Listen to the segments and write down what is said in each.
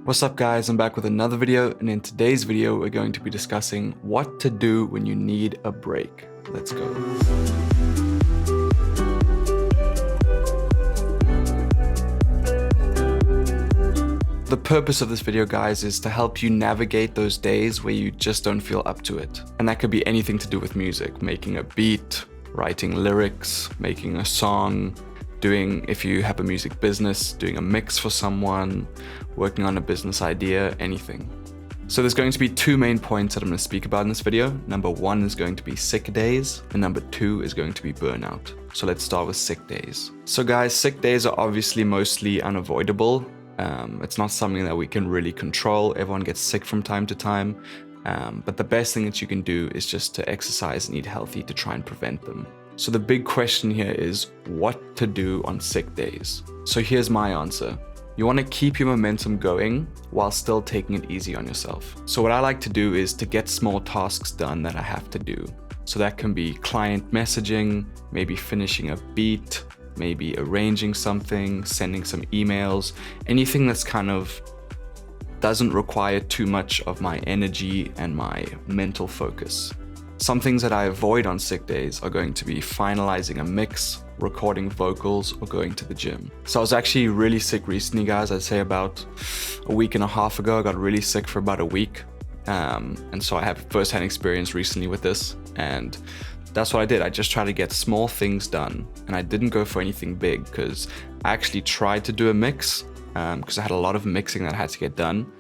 What's up guys, I'm back with another video, and in today's video we're going to be discussing what to do when you need a break. Let's go. The purpose of this video, guys, is to help you navigate those days where you just don't feel up to it. And that could be anything to do with music, making a beat, writing lyrics, making a song, if you have a music business, doing a mix for someone, working on a business idea, anything. So there's going to be two main points that I'm going to speak about in this video. Number one is going to be sick days, and number two is going to be burnout. So let's start with sick days. So guys, sick days are obviously mostly unavoidable. It's not something that we can really control. Everyone gets sick from time to time. But the best thing that you can do is just to exercise and eat healthy to try and prevent them. So the big question here is what to do on sick days. So here's my answer. You want to keep your momentum going while still taking it easy on yourself. So what I like to do is to get small tasks done that I have to do. So that can be client messaging, maybe finishing a beat, maybe arranging something, sending some emails, anything that's kind of doesn't require too much of my energy and my mental focus. Some things that I avoid on sick days are going to be finalizing a mix, recording vocals, or going to the gym. So I was actually really sick recently, guys. I'd say about a week and a half ago, I got really sick for about a week. And so I have first-hand experience recently with this. And that's what I did. I just tried to get small things done. And I didn't go for anything big because I actually tried to do a mix because I had a lot of mixing that had to get done.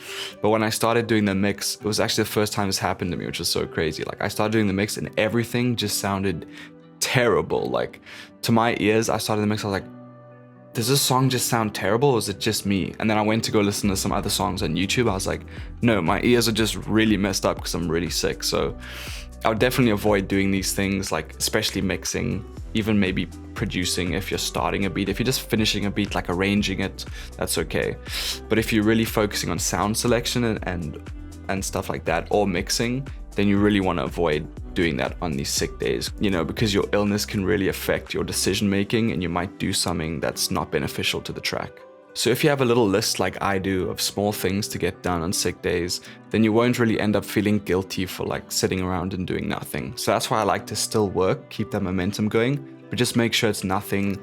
But when I started doing the mix, it was actually the first time this happened to me, which was so crazy. Like, I started doing the mix and everything just sounded terrible. Like, to my ears, I started the mix, I was like, does this song just sound terrible, or is it just me? And then I went to go listen to some other songs on YouTube. I was like, no, my ears are just really messed up because I'm really sick. So I would definitely avoid doing these things, like especially mixing, even maybe producing if you're starting a beat. If you're just finishing a beat, like arranging it, that's okay. But if you're really focusing on sound selection and stuff like that, or mixing, then you really want to avoid doing that on these sick days, because your illness can really affect your decision making and you might do something that's not beneficial to the track. So if you have a little list like I do of small things to get done on sick days, then you won't really end up feeling guilty for like sitting around and doing nothing. So that's why I like to still work, keep that momentum going, but just make sure it's nothing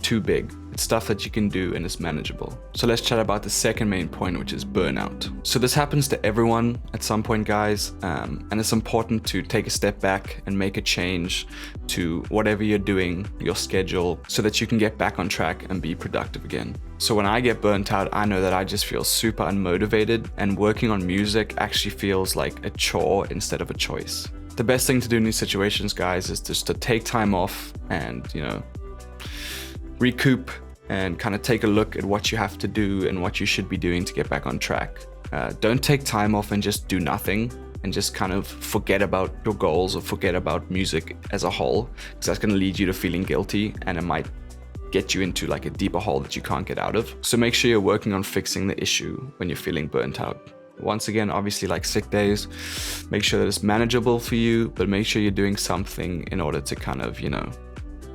too big. It's stuff that you can do and is manageable. So let's chat about the second main point, which is burnout. So this happens to everyone at some point, guys, and it's important to take a step back and make a change to whatever you're doing, your schedule, so that you can get back on track and be productive again. So when I get burnt out, I know that I just feel super unmotivated, and working on music actually feels like a chore instead of a choice. The best thing to do in these situations, guys, is just to take time off and, recoup and kind of take a look at what you have to do and what you should be doing to get back on track. Don't take time off and just do nothing and just kind of forget about your goals or forget about music as a whole, because that's going to lead you to feeling guilty and it might get you into like a deeper hole that you can't get out of. So make sure you're working on fixing the issue when you're feeling burnt out. Once again, obviously, like sick days, make sure that it's manageable for you, but make sure you're doing something in order to kind of,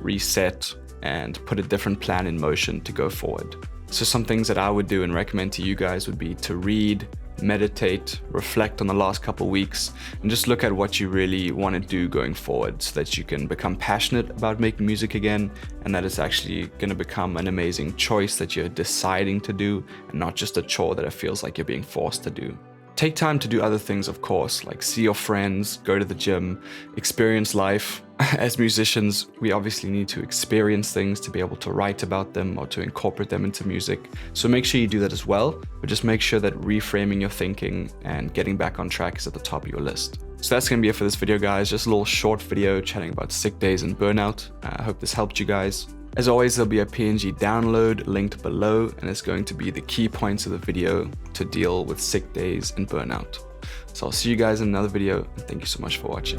reset and put a different plan in motion to go forward. So some things that I would do and recommend to you guys would be to read, meditate, reflect on the last couple weeks, and just look at what you really want to do going forward so that you can become passionate about making music again, and that it's actually going to become an amazing choice that you're deciding to do and not just a chore that it feels like you're being forced to do. Take time to do other things, of course, like see your friends, go to the gym, experience life. As musicians, we obviously need to experience things to be able to write about them or to incorporate them into music. So make sure you do that as well, but just make sure that reframing your thinking and getting back on track is at the top of your list. So that's going to be it for this video, guys. Just a little short video chatting about sick days and burnout. I hope this helped you guys. As always, there'll be a PNG download linked below, and it's going to be the key points of the video to deal with sick days and burnout. So I'll see you guys in another video, and thank you so much for watching.